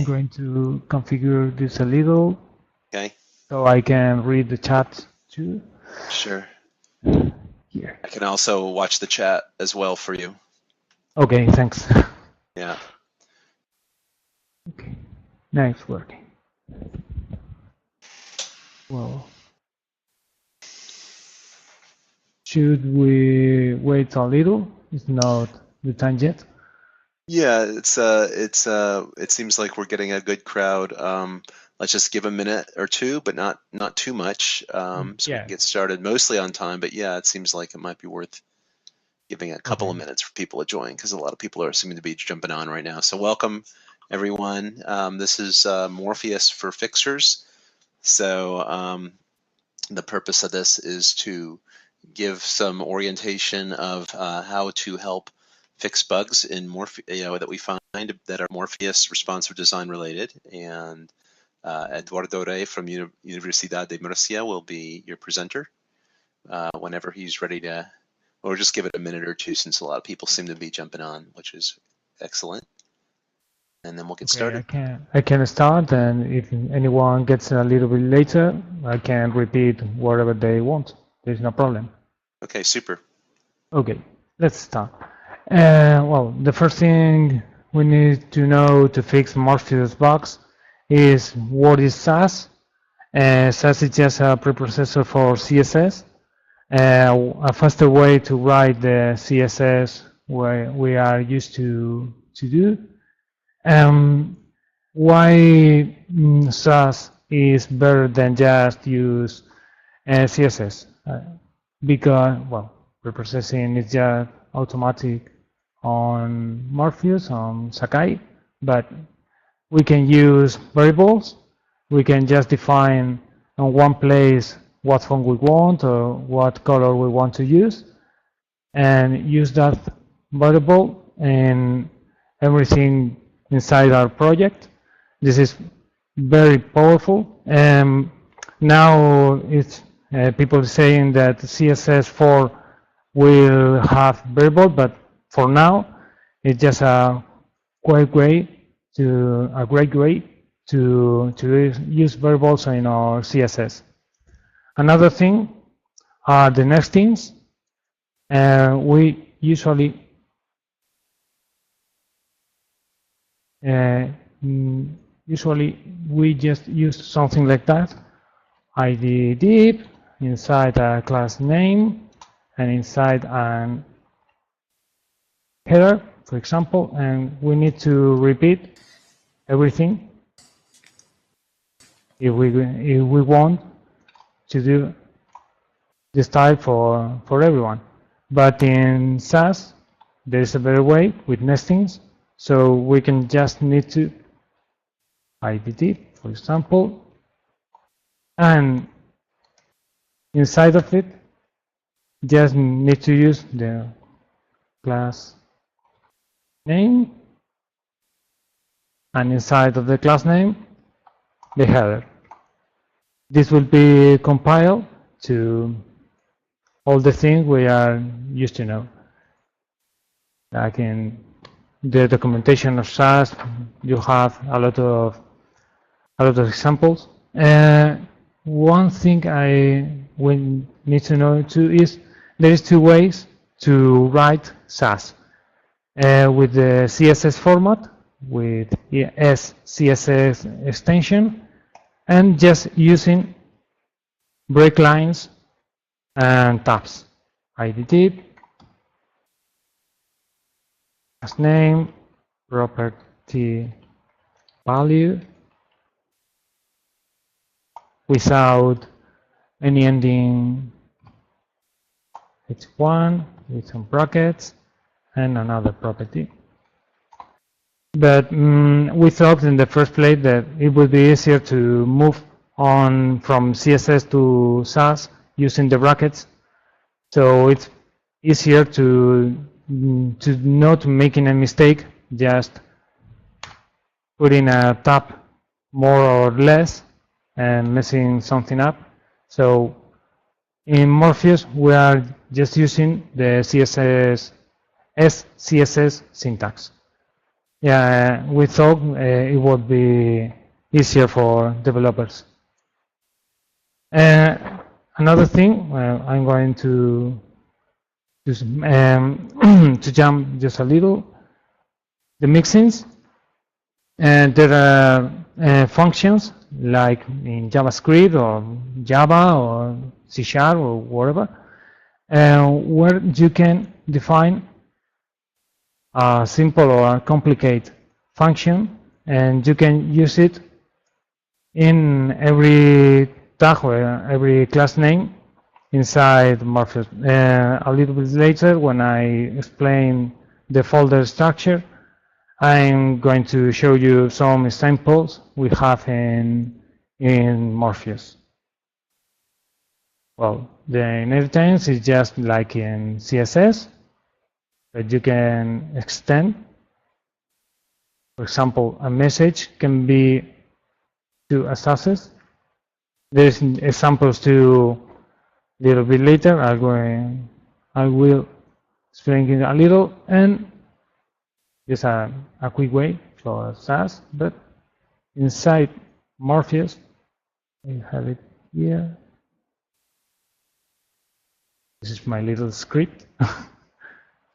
I'm going to configure this a little. Okay. So I can read the chat too. Sure. Here. I can also watch the chat as well for you. Okay, thanks. Yeah. Okay, now it's working. Well, should we wait a little? It's not the time yet. Yeah, it seems like we're getting a good crowd. Let's just give a minute or two, but not too much, so we Yeah. can get started mostly on time. But yeah, it seems like it might be worth giving a couple Okay. of minutes for people to join because a lot of people are seeming to be jumping on right now. So welcome, everyone. This is Morpheus for Fixers. So the purpose of this is to give some orientation of how to help fix bugs in that we find that are Morpheus responsive design related. And Eduardo Rey from Universidad de Murcia will be your presenter whenever he's ready to, or just give it a minute or two since a lot of people seem to be jumping on, which is excellent. And then we'll get Okay, started. I can start, and if anyone gets a little bit later, I can repeat whatever they want. There's no problem. Okay, super. Okay, let's start. Well, the first thing we need to know to fix Morpheus bugs is what is SAS. SAS is just a preprocessor for CSS. A faster way to write the CSS we are used to do. Why SAS is better than just use CSS? Because, well, preprocessing is just automatic on Morpheus, on Sakai, but we can use variables. We can just define in one place what font we want or what color we want to use, and use that variable in everything inside our project. This is very powerful. Now it's people saying that CSS4 will have variable, but for now it's just a great way to use variables in our CSS. Another thing are the nestings. We usually we just use something like that. ID div inside a class name and inside an header, for example, and we need to repeat everything if we want to do this type for everyone. But in SAS, there is a better way with nestings, so we can just need to IDT, for example, and inside of it, just need to use the class name, and inside of the class name, the header. This will be compiled to all the things we are used to know. Like in the documentation of SAS, you have a lot of examples. One thing we need to know too is there is two ways to write SAS. With the CSS format, with SCSS extension, and just using break lines and tabs. ID as name, property value, without any ending h1 with some brackets and another property. But we thought in the first place that it would be easier to move on from CSS to SAS using the brackets. So it's easier to not making a mistake, just putting a tab more or less and messing something up. So in Morpheus, we are just using the SCSS syntax. Yeah, we thought it would be easier for developers. Another thing, I'm going to to jump just a little. The mixins, and there are functions like in JavaScript or Java or C# or whatever, where you can define a simple or a complicated function, and you can use it in every tag or every class name inside Morpheus. A little bit later, when I explain the folder structure, I'm going to show you some examples we have in Morpheus. Well, the inheritance is just like in CSS, but you can extend. For example, a message can be to a success. There's examples to a little bit later. I will explain it a little, and just a quick way for SAS, but inside Morpheus, I have it here. This is my little script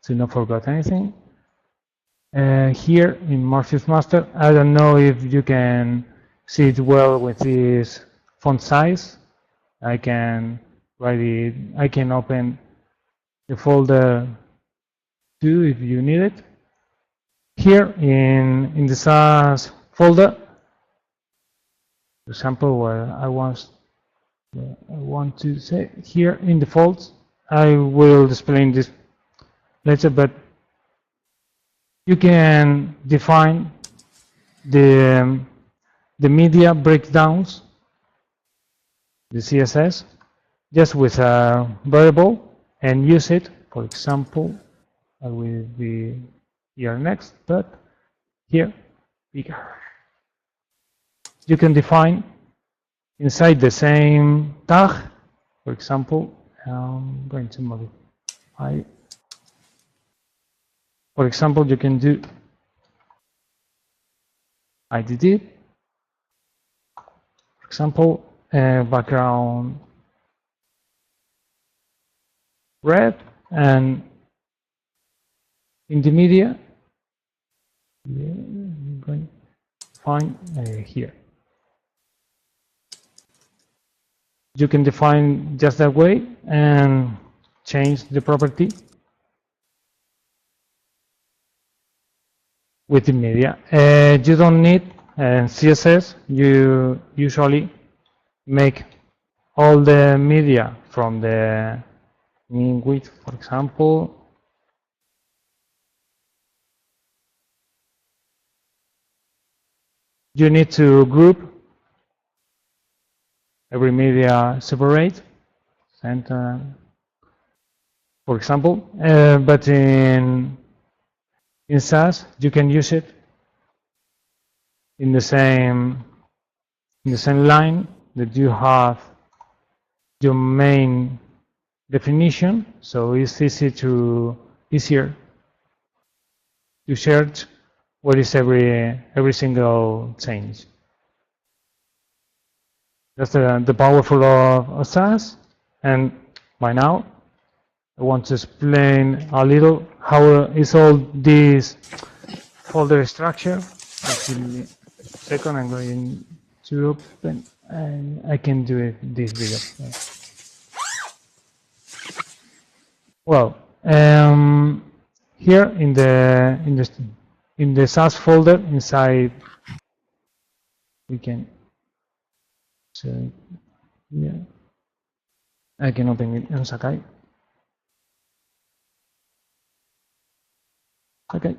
to not forget anything. Here in Morpheus Master, I don't know if you can see it well with this font size. I can write it. I can open the folder too if you need it. Here in the SAS folder, for example, where I want to say here in defaults, I will explain this later, but you can define the media breakdowns, the CSS, just with a variable and use it. For example, I will be here next, but here, bigger. You can define inside the same tag, for example, I'm going to modify. For example, you can do IDD. For example, background red, and in the media, I'm going to find here. You can define just that way and change the property with the media. You don't need CSS. You usually make all the media from the mean width, for example. You need to group every media separate, center, for example, but in SAS you can use it in the same line that you have your main definition, so it's easier to search what is every single change. That's the powerful of SAS, and by now I want to explain a little how is all this folder structure. Actually, second, I'm going to open, and I can do it this video. Well, here in the SAS folder inside, we can. So yeah, I can open it in Sakai. Okay.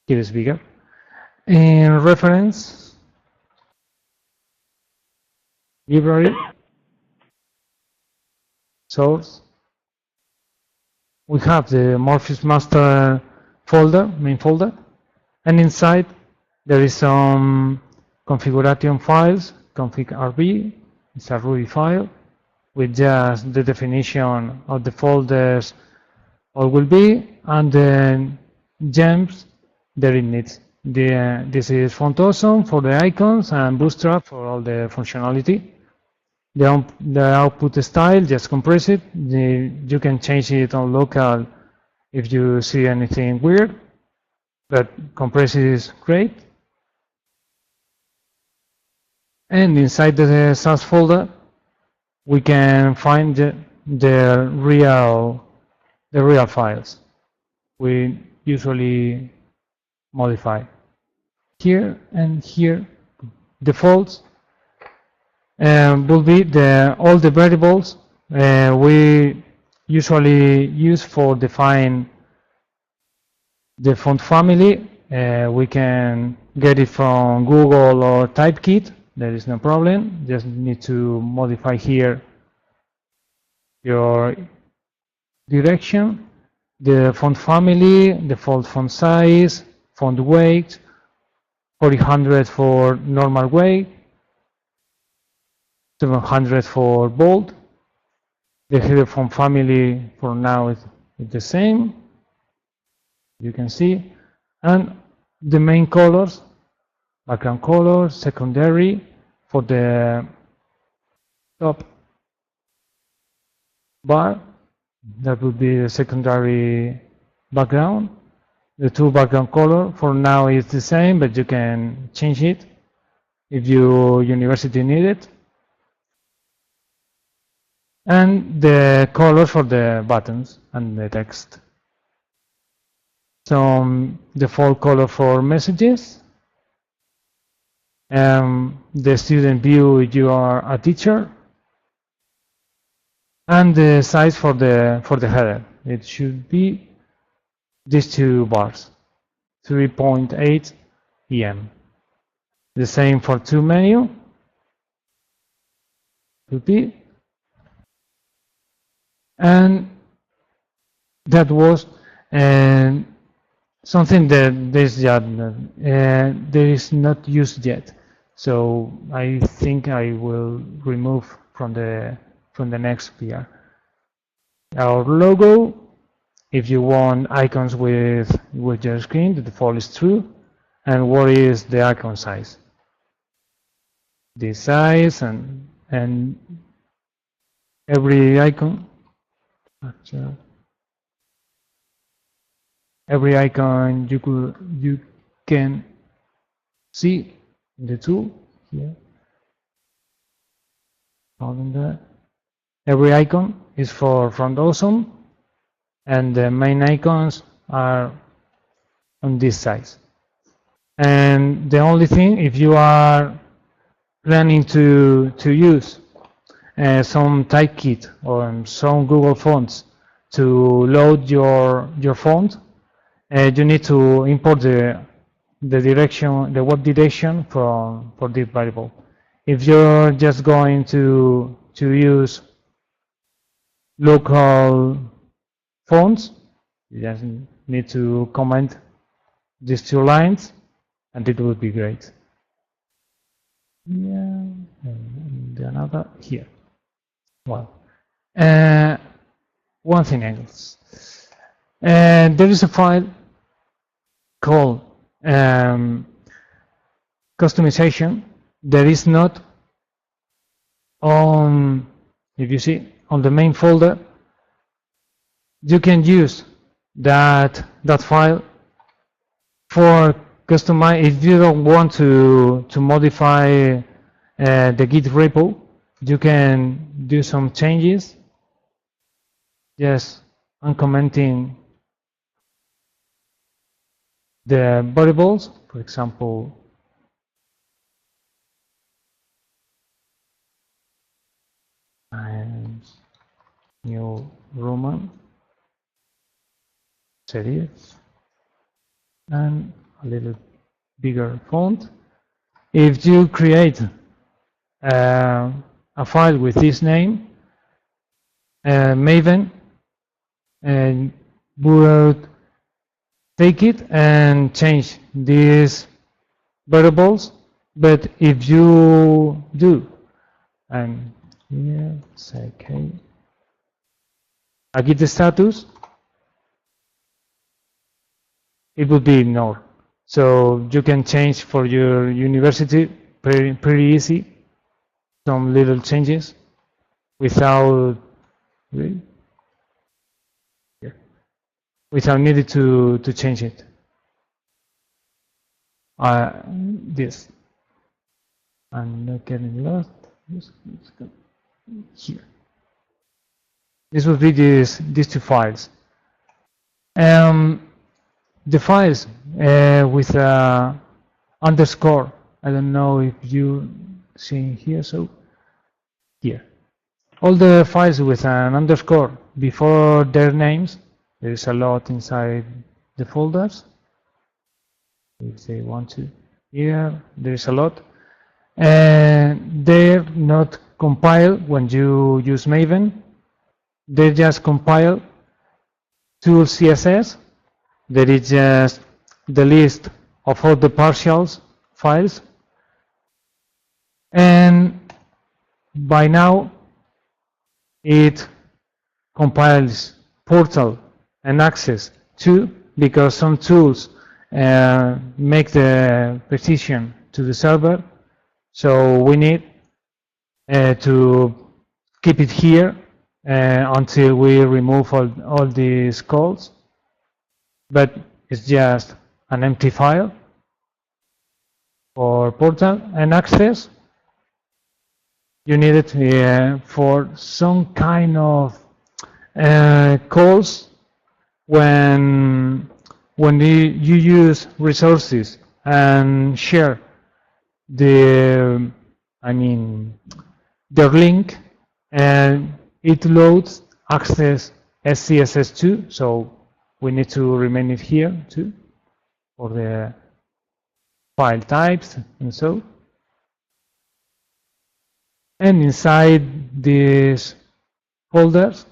Here is bigger. In reference, library, source, we have the Morpheus master folder, main folder, and inside there is some configuration files, config.rb, it's a Ruby file with just the definition of the folders what will be, and the gems that it needs. This is font awesome for the icons and bootstrap for all the functionality. The output style, just compress it. You can change it on local if you see anything weird, but compress is great. And inside the SAS folder, we can find the real files we usually modify. Here and here, defaults will be all the variables we usually use for define the font family. We can get it from Google or Typekit. There is no problem. Just need to modify here your direction, the font family, default font size, font weight, 400 for normal weight, 700 for bold. The header font family for now is the same, you can see, and the main colors, background color, secondary for the top bar, that would be the secondary background. The two background color for now is the same, but you can change it if your university need it. And the colors for the buttons and the text. Some default color for messages. The student view if you are a teacher. And the size for the header. It should be these two bars, 3.8 EM. The same for to menu. Could be. And that was something that there is not used yet. So I think I will remove from the next PR. Our logo, if you want icons with your screen, the default is true. And what is the icon size? This size and every icon. Every icon you can see in the tool here. Every icon is for Front Awesome, and the main icons are on this size. And the only thing, if you are planning to use some Typekit or some Google fonts to load your font, you need to import the direction, the web direction for this variable. If you're just going to use local fonts, you just need to comment these two lines, and it would be great. Yeah, and another here. Well, one thing else. There is a file called customization. There is not on, if you see, on the main folder. You can use that file for customize. If you don't want to modify the Git repo, you can do some changes. Yes, uncommenting the variables, for example, and New Roman serif and a little bigger font. If you create a file with this name, Maven would take it and change these variables. But if you do, and here, Sakai, I get the status, it would be ignored. So you can change for your university pretty easy, some little changes without needing to change it. This. I'm not getting lost. Here. This would be these two files. The files with underscore. I don't know if you see here. So here, all the files with an underscore before their names. There is a lot inside the folders. If they want to, here there is a lot, and they're not compiled when you use Maven. They just compile tool CSS. That is just the list of all the partials files, and by now it compiles portal and access too, because some tools make the petition to the server, so we need to keep it here until we remove all these calls. But it's just an empty file for portal and access. You need it for some kind of calls when you use resources and share their link, and it loads access SCSS2, so we need to remain it here too for the file types and so. And inside these folders,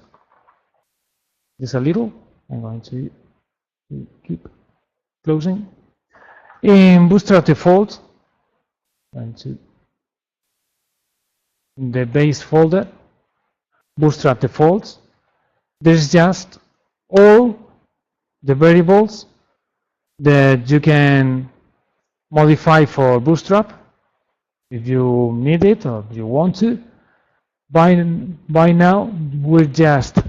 there's a little. I'm going to keep closing. In Bootstrap default, in the base folder, Bootstrap defaults, there's just all the variables that you can modify for Bootstrap if you need it or you want to. By now, we've just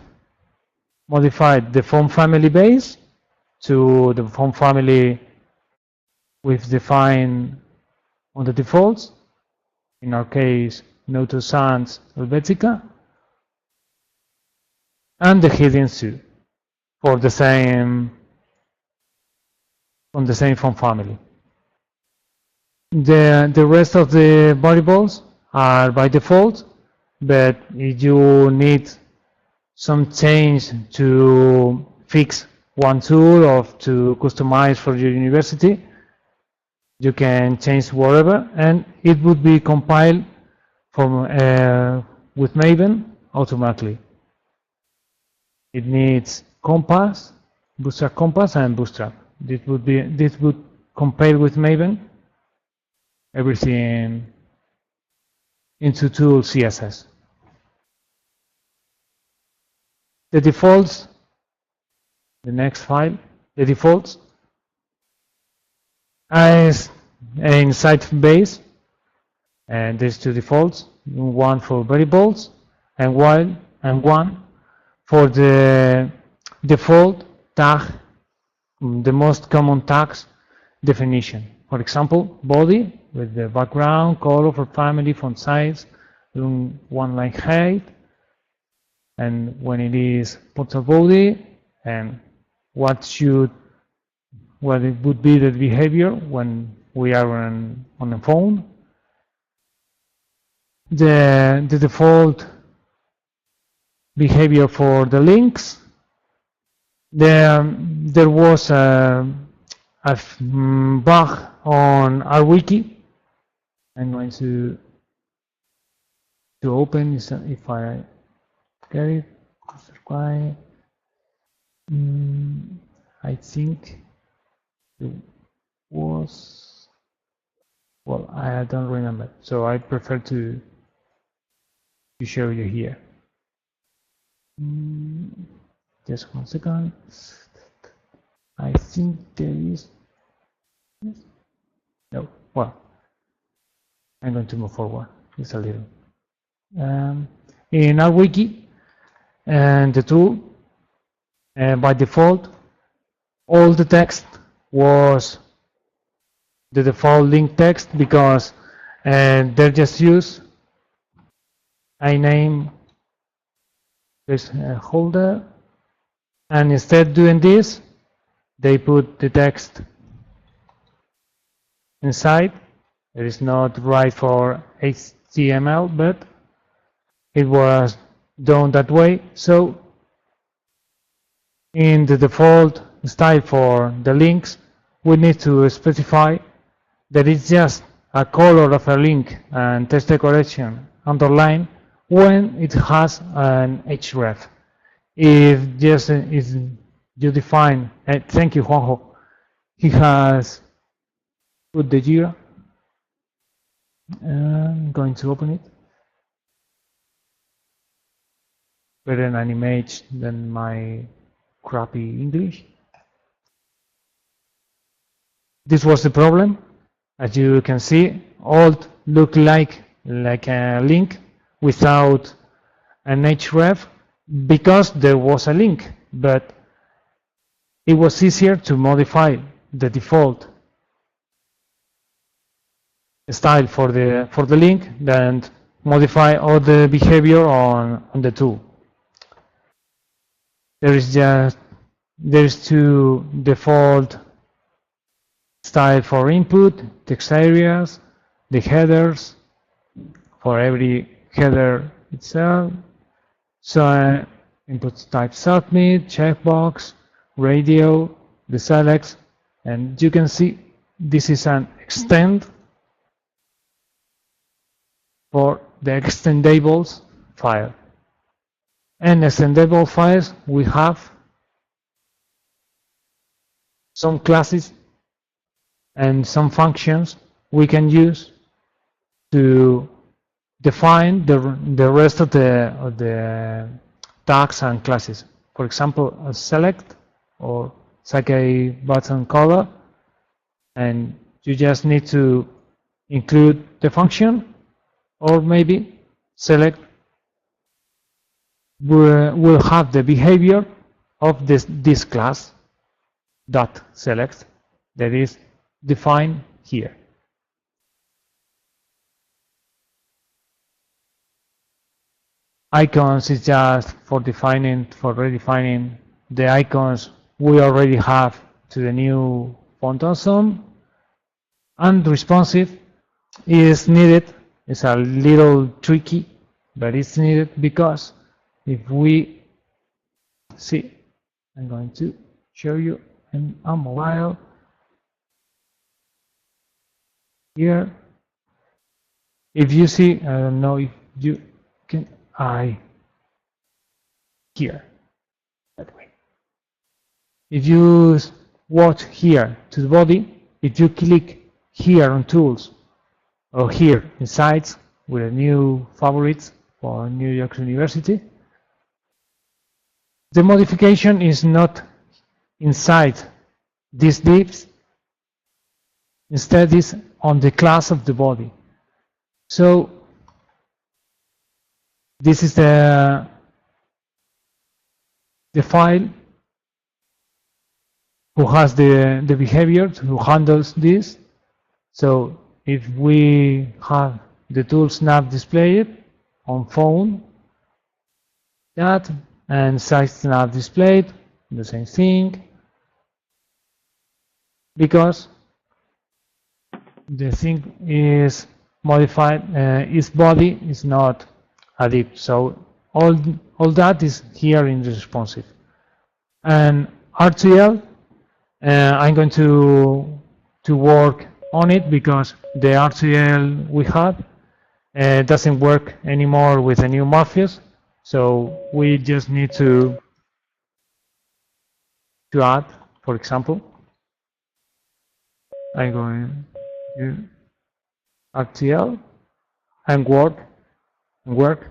modified the font family base to the font family we've defined on the defaults. In our case, Noto Sans Helvetica, and the headings too for the same from the same font family. The rest of the variables are by default, but if you need some change to fix one tool or to customize for your university, you can change whatever, and it would be compiled from with Maven automatically. It needs Compass, Bootstrap Compass, and Bootstrap. This would compile with Maven everything into tool CSS. The defaults, the next file, the defaults is inside base, and there's two defaults, one for variables and one for the default tag, the most common tags definition. For example, body with the background, color for family, font size, one line height, and when it is portal body, and what it would be the behavior when we are on a phone. The default behavior for the links. There was a bug on our wiki. I'm going to open if I get it. I think it was, well, I don't remember, so I prefer to show you here. Just 1 second. I think there is. No. Well, I'm going to move forward just a little. In our wiki and the tool, by default, all the text was the default link text because they just use I name this holder, and instead doing this, they put the text inside. It is not right for HTML, but it was done that way. So in the default style for the links, we need to specify that it's just a color of a link and text decoration underline when it has an href. If just is you define, thank you, Juanjo. He has put the Jira. I'm going to open it. Better an image than my crappy English. This was the problem. As you can see, all look like a link without an href because there was a link, but it was easier to modify the default style for the link than modify all the behavior on the tool. There's two default style for input, text areas, the headers for every header itself. So input type submit, checkbox, radio, the selects, and you can see this is an extend for the extendables file. And extendable files, we have some classes and some functions we can use to define the rest of the tags and classes. For example, a select or Sakai button color, and you just need to include the function, or maybe select will have the behavior of this class dot select that is defined here. Icons is just for redefining the icons we already have to the new font awesome. And responsive is needed. It's a little tricky, but it's needed because if we see, I'm going to show you on mobile here. If you see, I don't know if you can, here, that way. If you watch here to the body, if you click here on tools or here in sites with a new favorites for New York University, the modification is not inside these divs, instead is on the class of the body. So this is the file who has the behavior, who handles this. So if we have the tool snap displayed on phone, that, and site snap displayed, the same thing, because the thing is modified, its body is not a div. So all that is here in the responsive. And RTL, I'm going to work on it because the RTL we have doesn't work anymore with the new Morpheus. So we just need to add, for example, I'm going to RTL and work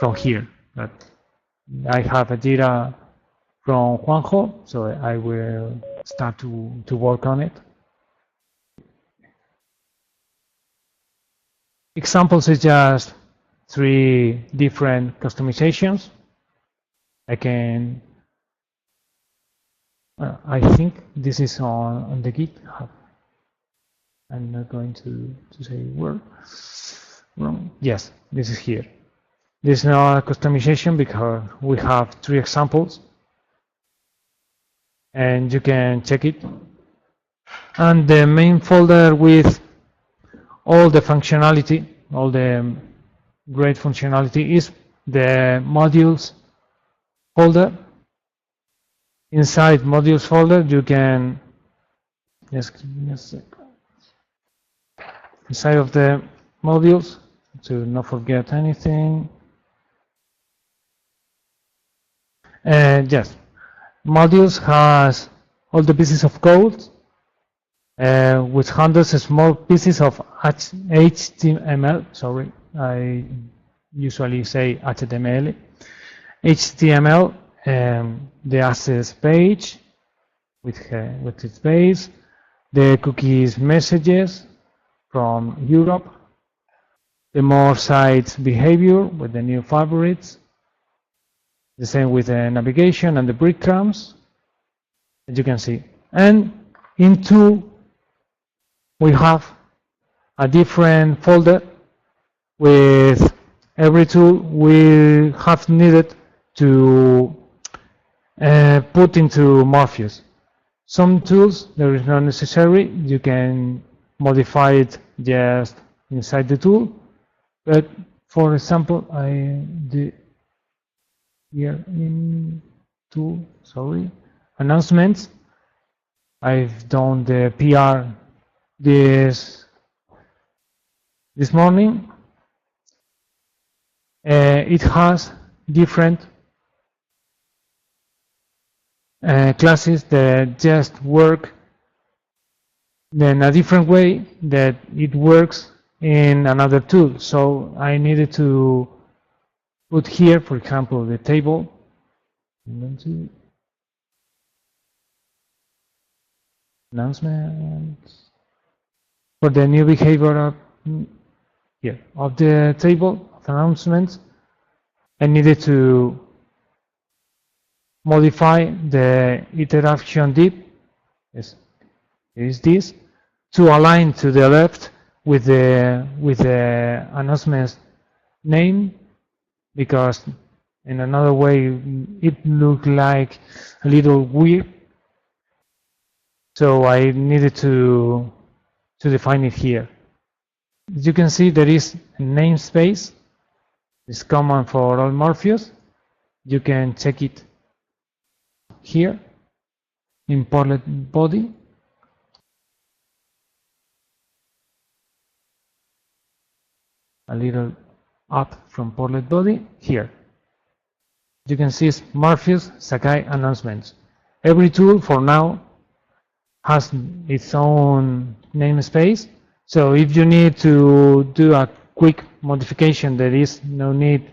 from here. But I have a Jira from Juanjo, so I will start to work on it. Examples is just 3 different customizations. I can, I think this is on the GitHub. I'm not going to say where. Wrong. Yes, this is here. This is not a customization because we have 3 examples, and you can check it. And the main folder with all the functionality, all the great functionality is the modules folder. Inside modules folder, you can, just give me a second. Inside of the modules, to not forget anything. Yes, modules has all the pieces of code which handles small pieces of HTML. Sorry, I usually say HTML. HTML, the access page with its base, the cookies messages from Europe, the more sites behavior with the new favorites, the same with the navigation and the breadcrumbs, as you can see. And in 2, we have a different folder with every tool we have needed to put into Morpheus. Some tools, there is not necessary. You can modify it just inside the tool. But for example, I did here in tool, sorry, announcements. I've done the PR this morning. It has different classes that just work in a different way that it works in another tool. So I needed to put here, for example, the table. Announcements for the new behavior here of the table of announcements. I needed to modify the interaction div. Yes, is this to align to the left with the announcements name, because in another way it looked like a little weird. So I needed to define it here. As you can see, there is a namespace. It's common for all Morpheus. You can check it here in portlet body. A little up from portlet body here. You can see it's Morpheus Sakai announcements. Every tool for now has its own namespace. So if you need to do a quick modification, there is no need.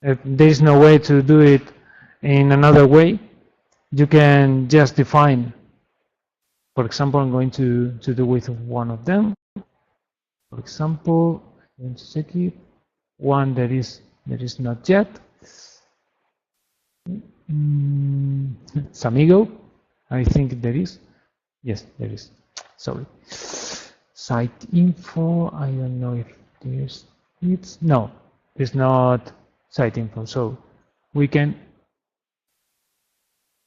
There is no way to do it in another way. You can just define. For example, I'm going to do with one of them. For example, I'm going to check it. One that is not yet. Samigo, I think there is. Yes, there is. Sorry. Site info. I don't know if there's. No, it's not site info. So we can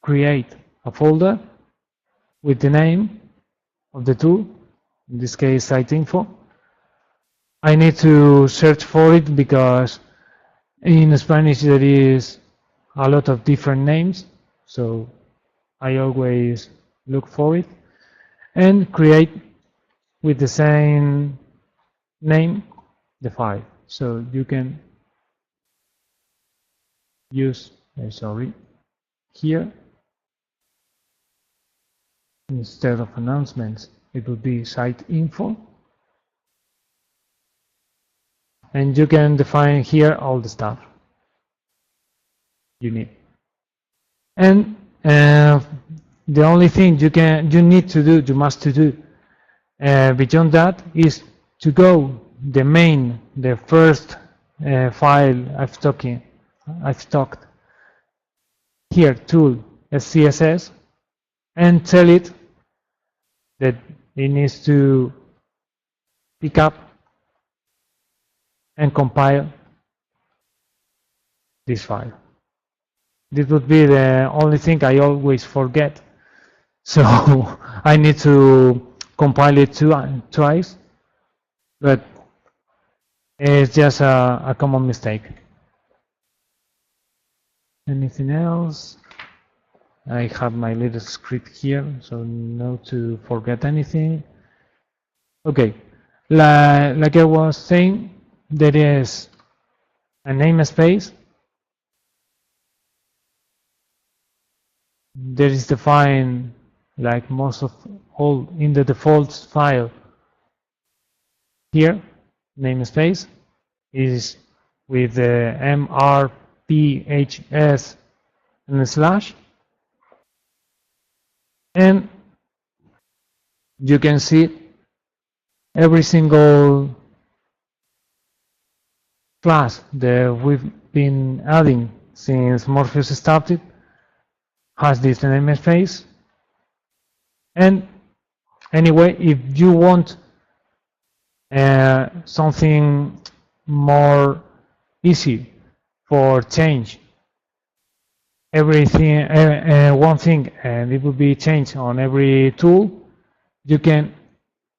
create a folder with the name of the tool. In this case, site info. I need to search for it because in Spanish there is a lot of different names. So I always look for it and create with the same name the file. So you can use, here instead of announcements, it would be site info. And you can define here all the stuff you need. And the only thing you must to do beyond that is to go the first file I've talked here, tool CSS, and tell it that it needs to pick up and compile this file. This would be the only thing I always forget. So I need to compile it twice, but it's just a common mistake. Anything else? I have my little script here, so not to forget anything. Okay, like I was saying, there is a namespace. There is defined, like most of all, in the defaults file. Here, namespace is with the mrphs and slash, and you can see every single class that we've been adding since Morpheus started has this namespace. And anyway, if you want something more easy for change everything, one thing, and it will be changed on every tool, you can,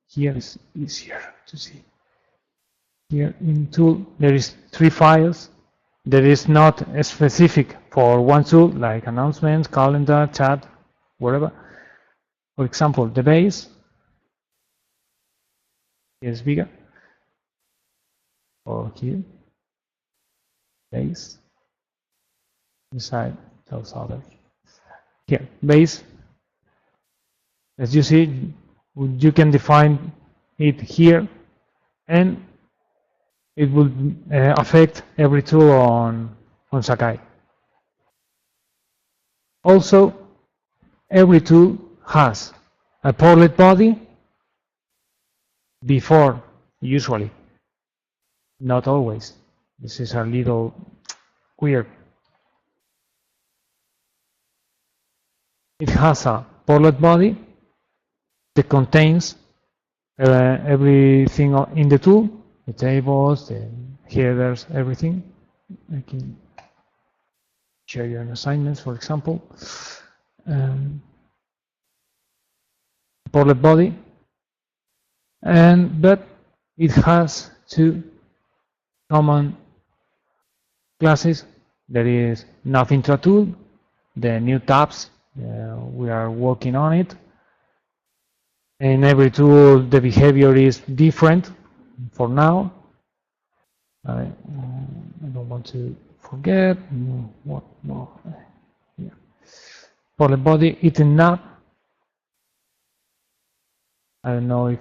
here is easier to see. Here in tool, there is 3 files. There is not specific for one tool, like announcements, calendar, chat, whatever. For example, the base is bigger. Or here, base, inside those others. Here, base. As you see, you can define it here, and it will affect every tool on Sakai. Also, every tool has a portlet body before, usually, not always. This is a little weird. It has a portlet body that contains everything in the tool, the tables, the headers, everything. I can share you an assignment, for example. Portlet body, but it has 2 common classes. There is nav intra tool, the new tabs, we are working on it. In every tool, the behavior is different for now. I don't want to forget what more. Yeah. Portlet body, item nav. I don't know if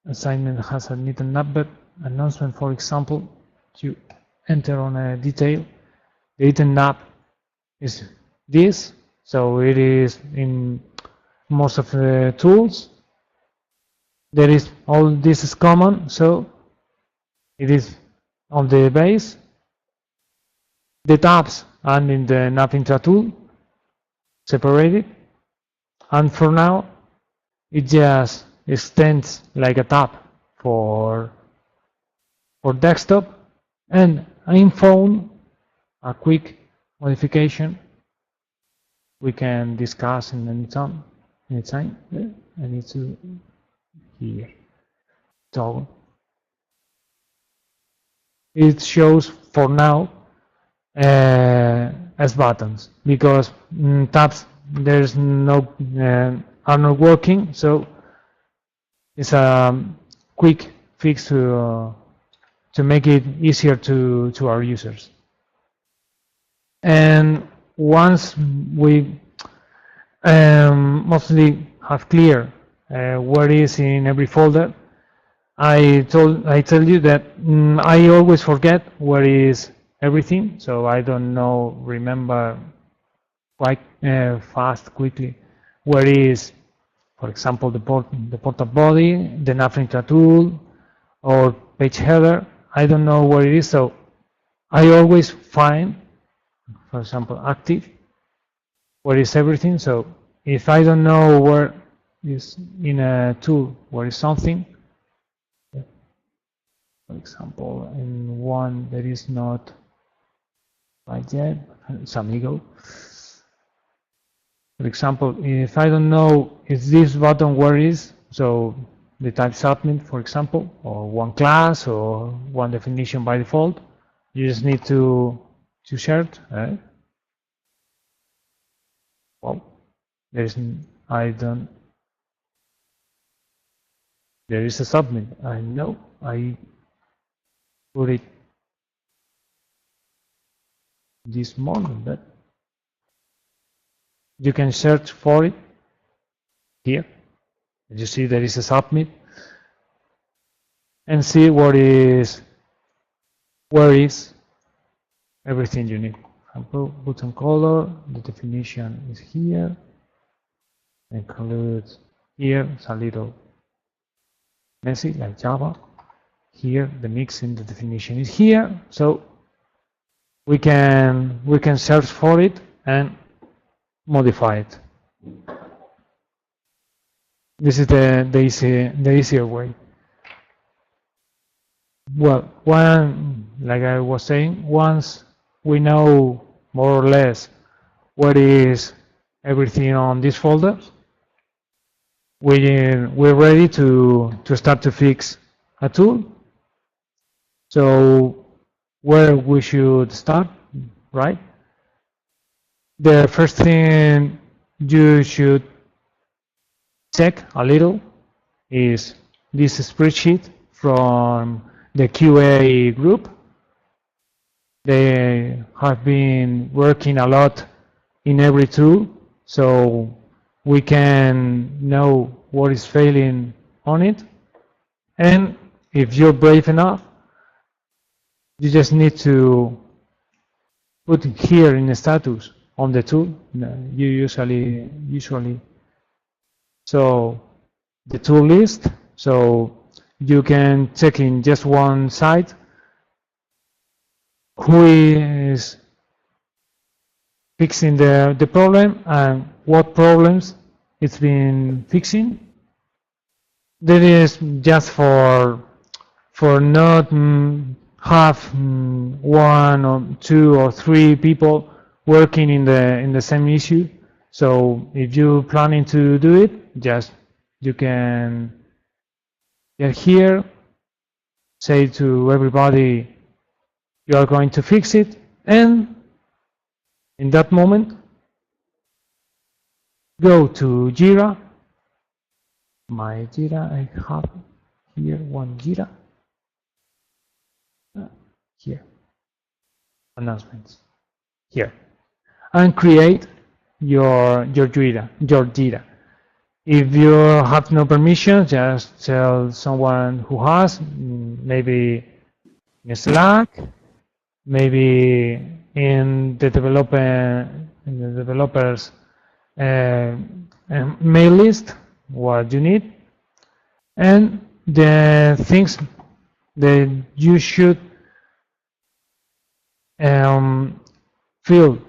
assignment has an item nav, but announcement, for example, you enter on a detail. The item nav is this, so it is in most of the tools. There is all this is common, so it is on the base. The tabs are in the nav intra tool, separated, and for now it just extends like a tab for desktop, and in phone, a quick modification we can discuss in any time. I need to here toggle. It shows for now as buttons because tabs there's no are not working, so it's a quick fix to make it easier to our users. And once we mostly have clear what is in every folder, I tell you that I always forget where is everything, so I don't remember quite fast, quickly. Whereas, for example, the portal body, the nav tool, or page header, I don't know where it is, so I always find, for example, active, where is everything. So if I don't know where is in a tool, where is something, for example, in one that is not right yet, it's Amigo. For example, if I don't know if this button where is, so the type submit, for example, or one class or one definition by default, you just need to search. Well, there's I don't. There is a submit. I know I put it this morning, but you can search for it here. You see there is a submit and see where is everything you need. Button color, the definition is here. Includes here, it's a little messy like Java. Here, the mixing, the definition is here. So we can search for it and modify it. This is the easier way. Well, like I was saying, once we know more or less what is everything on this folder, we're ready to start to fix a tool. So where we should start, right? The first thing you should check a little is this spreadsheet from the QA group. They have been working a lot in every tool, so we can know what is failing on it. And if you're brave enough, you just need to put here in the status on the tool. You usually so the tool list, so you can check in just one site who is fixing the problem and what problems it's been fixing. That is just for not have one or two or three people working in the same issue. So if you're planning to do it, just you can get here, say to everybody you are going to fix it, and in that moment go to Jira. My Jira, I have here one Jira. Here, announcements here, and create your Jira. If you have no permission, just tell someone who has, maybe in Slack, maybe in the developers mail list what you need, and the things that you should fill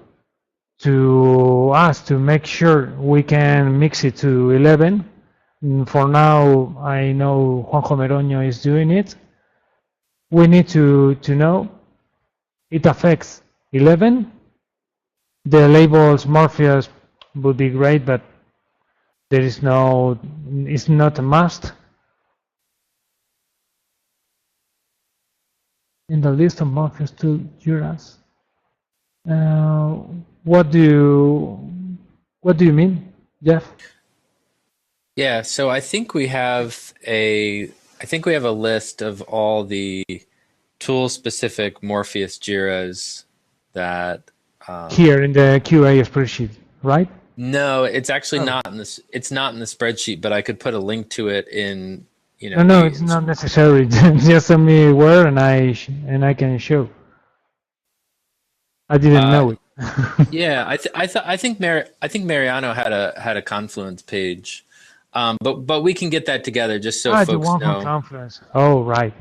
to us to make sure we can mix it to 11. For now, I know Juanjo Meroño is doing it. We need to know it affects 11. The labels Morpheus would be great, but there is no, it's not a must. In the list of Morpheus tool Juras. What do you mean, Jeff? Yeah, so I think we have a list of all the tool-specific Morpheus Jiras that here in the QA spreadsheet, right? No, it's actually not in this. It's not in the spreadsheet, but I could put a link to it in. No, it's not necessary. Just tell me where, and I can show. I didn't know it. Yeah, I think Mariano had a Confluence page, but we can get that together just so The folks one from know. Confluence. Oh, right.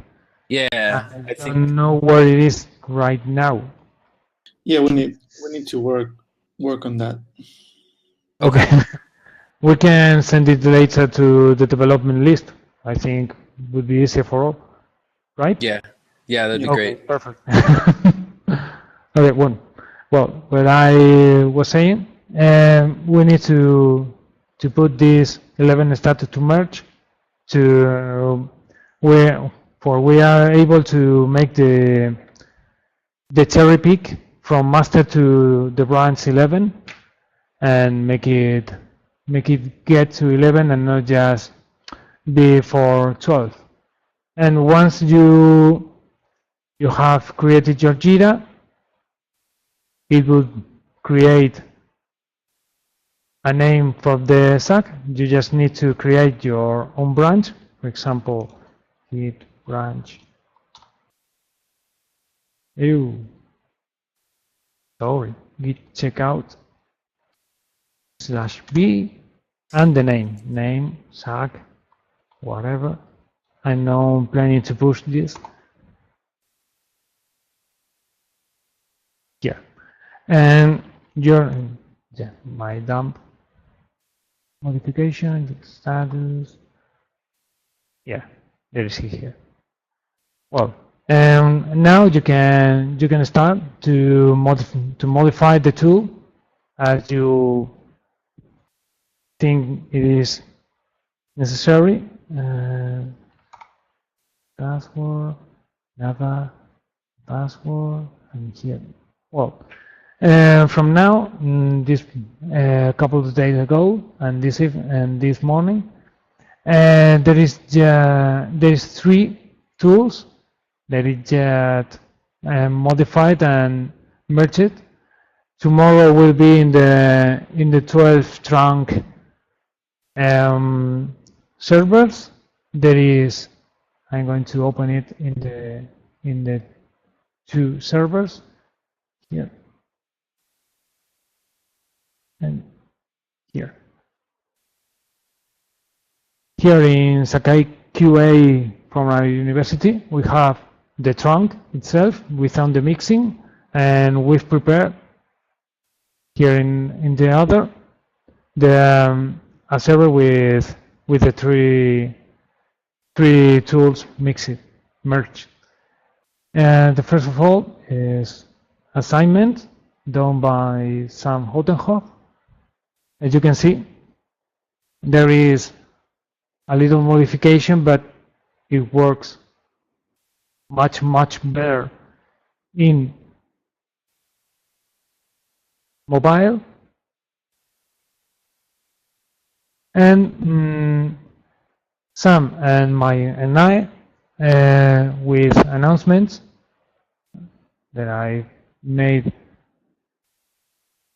Yeah, I I think don't know where it is right now. Yeah, we need to work on that. Okay. We can send it later to the development list. I think would be easier for all, right? yeah, that'd be Yeah. Okay, great. perfect. Okay, well, what I was saying, we need to put this 11 status to merge to we are able to make the cherry pick from master to the branch 11 and make it get to 11 and not just be for 12. And once you have created your Jira, it will create a name for the SAC. You just need to create your own branch. For example, git branch. Sorry, git checkout /b and the name SAC, whatever. I know I'm planning to push this. Yeah, and your my dump modification status. Yeah, there is here. Well, now you can start to modify the tool as you think it is necessary. Password, Java, password, and here. Well, from now, this couple of days ago, and this morning, there is 3 tools that is just modified and merged. Tomorrow will be in the 12 trunk servers. There is. I'm going to open it in the 2 servers here and here. Here in Sakai QA from our university, we have the trunk itself without the mixing, and we've prepared here in the other a server with the three tools merged. And the first of all is assignment done by Sam Houtenhoff. As you can see, there is a little modification, but it works much better in mobile. And Sam and I with announcements that I made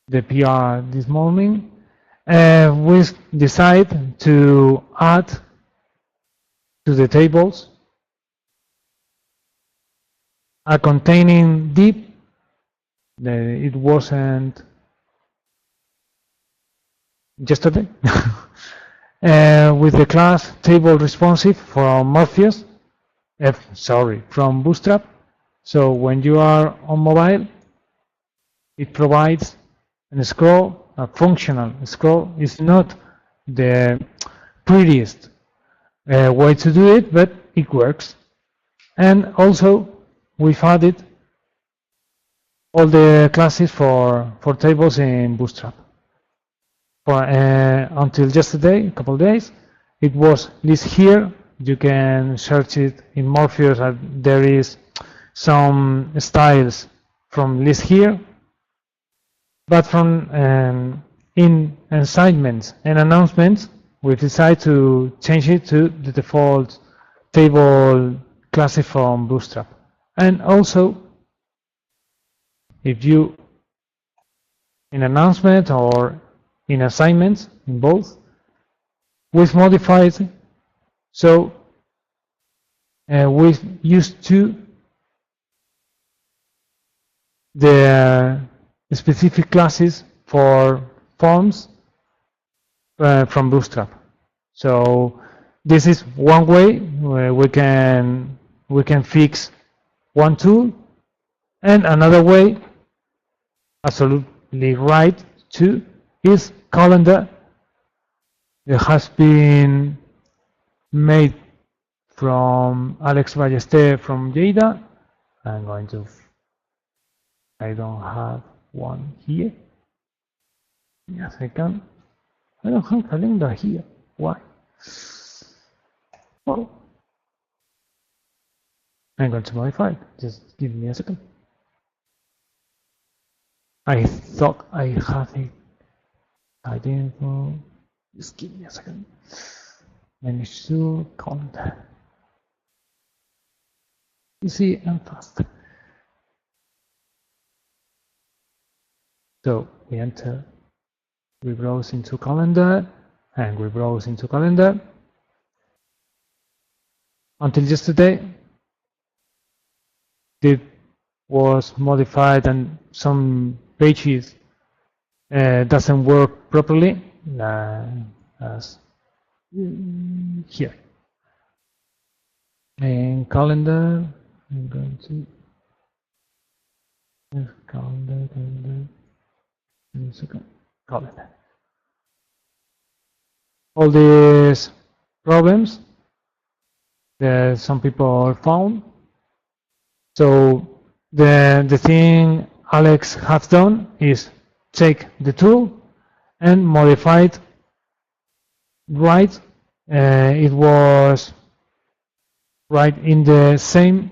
the PR this morning, we decide to add to the tables a containing div. It wasn't yesterday. With the class table responsive from Morpheus, from Bootstrap. So when you are on mobile, it provides a functional scroll. It's not the prettiest way to do it, but it works. And also, we've added all the classes for tables in Bootstrap. Until yesterday, a couple of days, it was list here. You can search it in Morpheus. There is some styles from list here, but from in assignments and announcements, we decide to change it to the default table classes from Bootstrap. And also, if you in announcement or in assignments, in both, we've modified. So we've used the specific classes for forms from Bootstrap. So this is one way where we can fix one tool, and another way, absolutely right too, is calendar. It has been made from Alex Ballester from Lleida. I don't have one here. Yes, I can. I don't have calendar here. Why? Well, I'm going to modify it. Just give me a second. I thought I had it. I didn't know. Just give me a second. Manage to calendar. Easy and fast. So we enter, we browse into calendar, and we browse into calendar. Until yesterday, it was modified and some pages doesn't work properly, as here. In calendar, I'm going to calendar. Calendar. All these problems that some people found. So the thing Alex has done is take the tool and modify it right. It was right in the same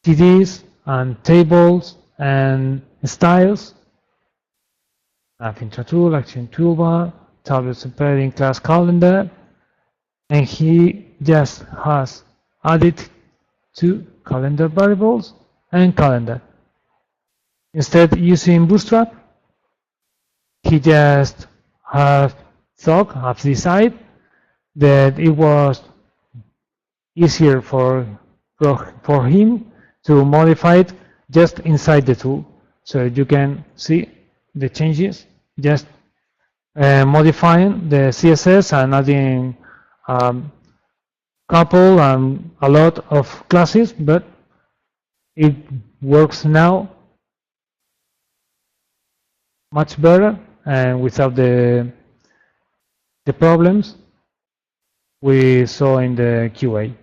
TDs and tables and styles. Filter tool, action toolbar, tablet separating class calendar, and he just has added two calendar variables and calendar. Instead using Bootstrap, he just have decided that it was easier for him to modify it just inside the tool. So you can see the changes, just modifying the CSS and adding couple and a lot of classes, but it works now much better and without the problems we saw in the QA.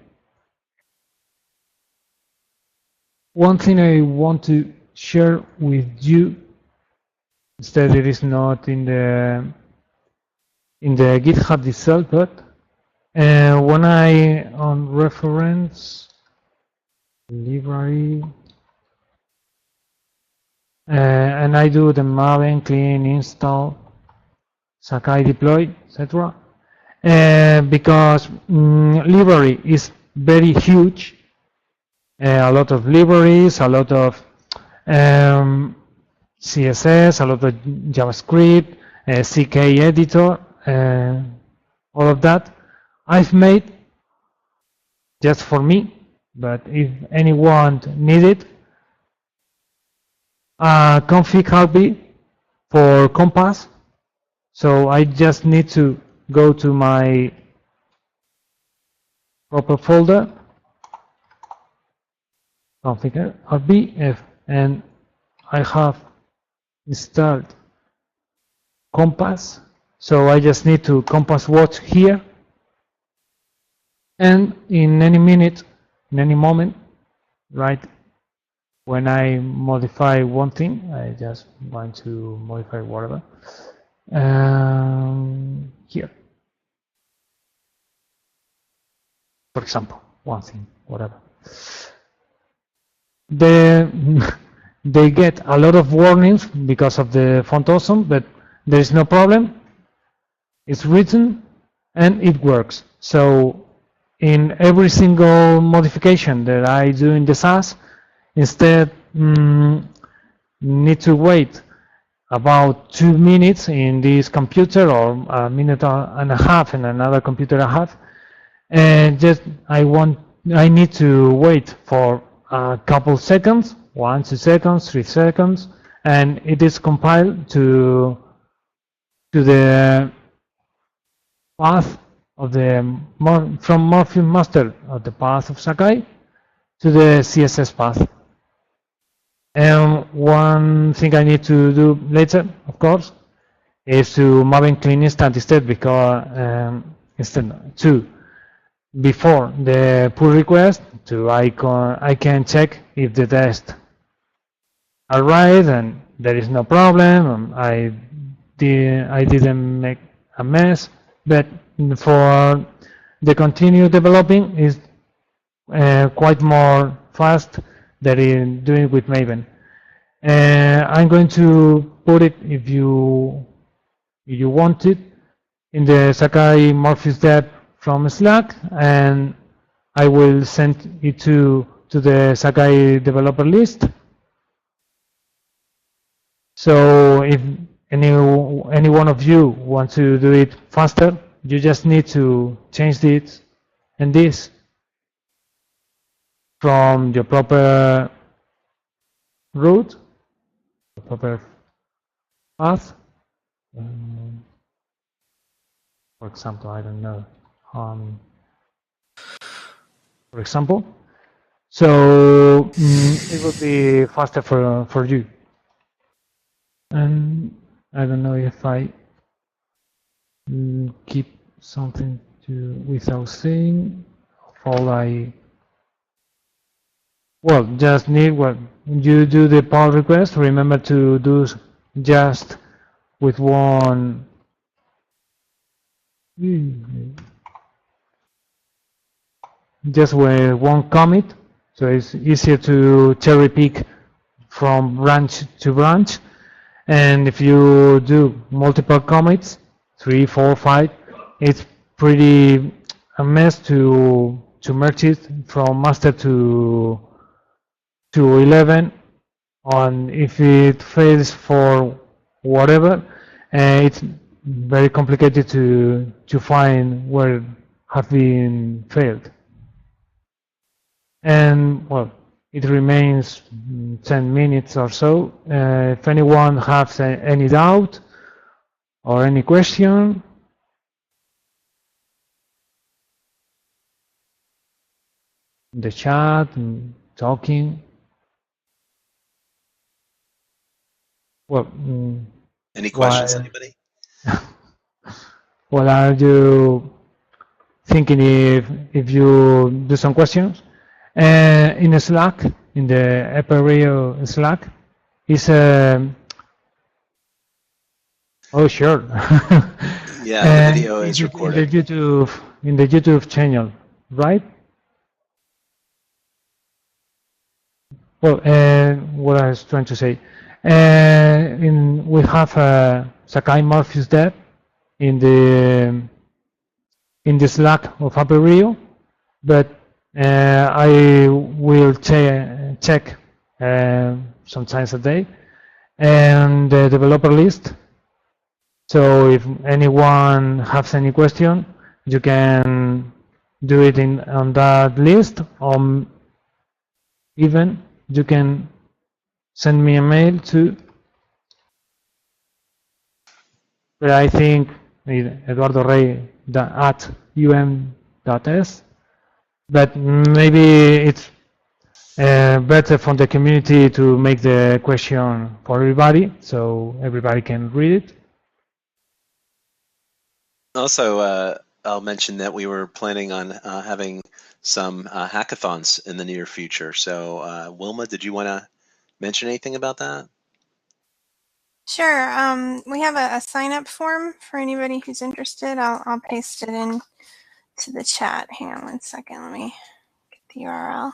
One thing I want to share with you, instead it is not in the GitHub itself, but when I on reference library and I do the maven clean install Sakai deploy, etc. Because library is very huge, a lot of libraries, a lot of CSS, a lot of JavaScript, CK editor, all of that I've made just for me, but if anyone needs it, config RB for Compass. So I just need to go to my proper folder, config RB, and I have installed Compass. So I just need to Compass watch here, and in any minute, in any moment, right when I modify one thing, I just want to modify whatever. Here, for example, one thing, whatever. They get a lot of warnings because of the font awesome, but there is no problem. It's written and it works. So in every single modification that I do in the SAS, instead need to wait about 2 minutes in this computer or a minute and a half in another computer and a half, and just I need to wait for a couple seconds 1, 2 seconds, 3 seconds, and it is compiled to the path of the from Morpheus master of the path of Sakai to the CSS path. And one thing I need to do later, of course, is to map clean instant instead, because instead to before the pull request to I can check if the test are right and there is no problem. I didn't make a mess, but for the continue developing is quite more fast than in doing with Maven. I'm going to put it, if you want it, in the Sakai Morpheus dev from Slack, and I will send it to the Sakai developer list. So if any one of you want to do it faster, you just need to change this and this from your proper route, the proper path. For example, I don't know, for example. So it would be faster for you. And I don't know if I keep something to without saying. All well, just need when you do the pull request, remember to do just with one. Just with one commit, so it's easier to cherry pick from branch to branch. And if you do multiple commits, 3, 4, 5, it's pretty a mess to merge it from master to 11. And if it fails for whatever, it's very complicated to find where it have been failed. And well, it remains 10 minutes or so. If anyone has any doubt or any question, in the chat, talking. Well, any questions, anybody? What are you thinking if you do some questions? In Slack, in the Apereo Slack, is oh sure. Yeah, the video is recorded. In the YouTube channel, right? Well, what I was trying to say, we have a Sakai Morpheus dev in the Slack of Apereo, but I will check sometimes a day, and the developer list. So if anyone has any question, you can do it on that list, or even you can send me a mail to. But I think eduardorey@um.es. But maybe it's better for the community to make the question for everybody, so everybody can read it. Also, I'll mention that we were planning on having some hackathons in the near future. So, Wilma, did you want to mention anything about that? Sure. We have a sign-up form for anybody who's interested. I'll paste it in to the chat. Hang on one second. Let me get the URL.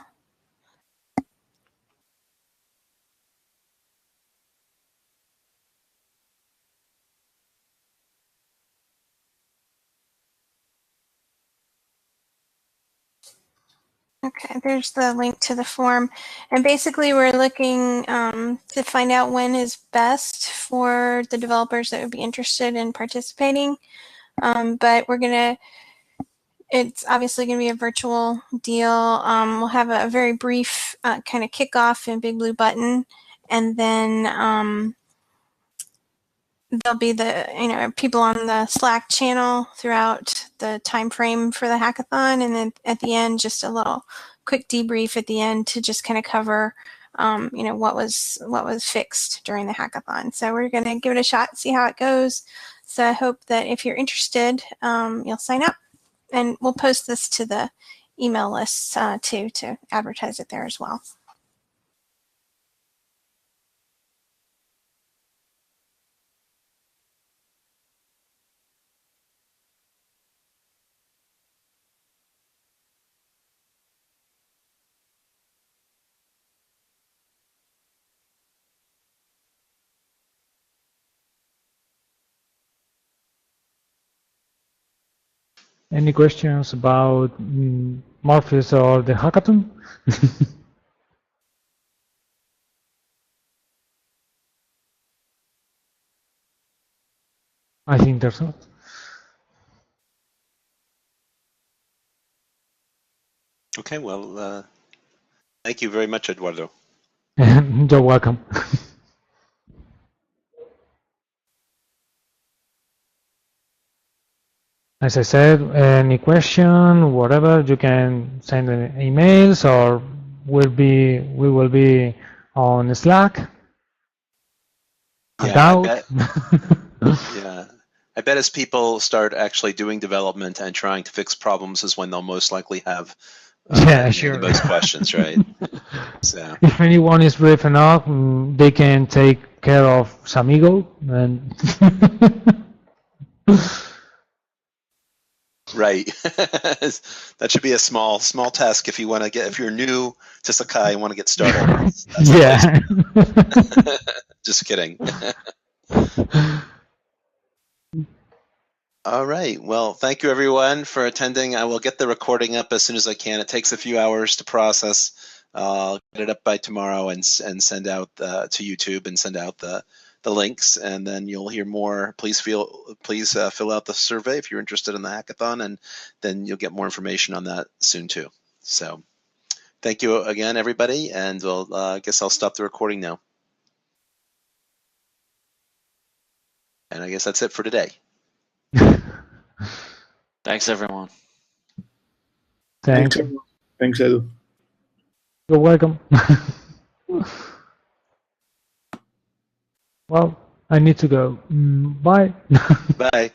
Okay, there's the link to the form. And basically we're looking to find out when is best for the developers that would be interested in participating. But we're going to It's obviously going to be a virtual deal. We'll have a very brief kind of kickoff in Big Blue Button, and then there'll be the people on the Slack channel throughout the time frame for the hackathon, and then at the end, just a little quick debrief at the end to just kind of cover what was fixed during the hackathon. So we're going to give it a shot, see how it goes. So I hope that if you're interested, you'll sign up, and we'll post this to the email list too, to advertise it there as well. Any questions about Morpheus or the hackathon? I think there's not. Okay, well, thank you very much, Eduardo. You're welcome. As I said, any question, whatever, you can send emails, or we will be on Slack. Yeah, I bet as people start actually doing development and trying to fix problems is when they'll most likely have sure. the most questions, right? So if anyone is brave enough, they can take care of Samigo and right. That should be a small task if you want to if you're new to Sakai and want to get started. That's yeah. Just kidding. All right. Well, thank you everyone for attending. I will get the recording up as soon as I can. It takes a few hours to process. I'll get it up by tomorrow and send out to YouTube and send out the links, and then you'll hear more. Please fill out the survey if you're interested in the hackathon, and then you'll get more information on that soon too. So thank you again, everybody, and I guess I'll stop the recording now. And I guess that's it for today. Thanks, everyone. Thanks. Thanks, Edu. You're welcome. Well, I need to go. Bye. Bye.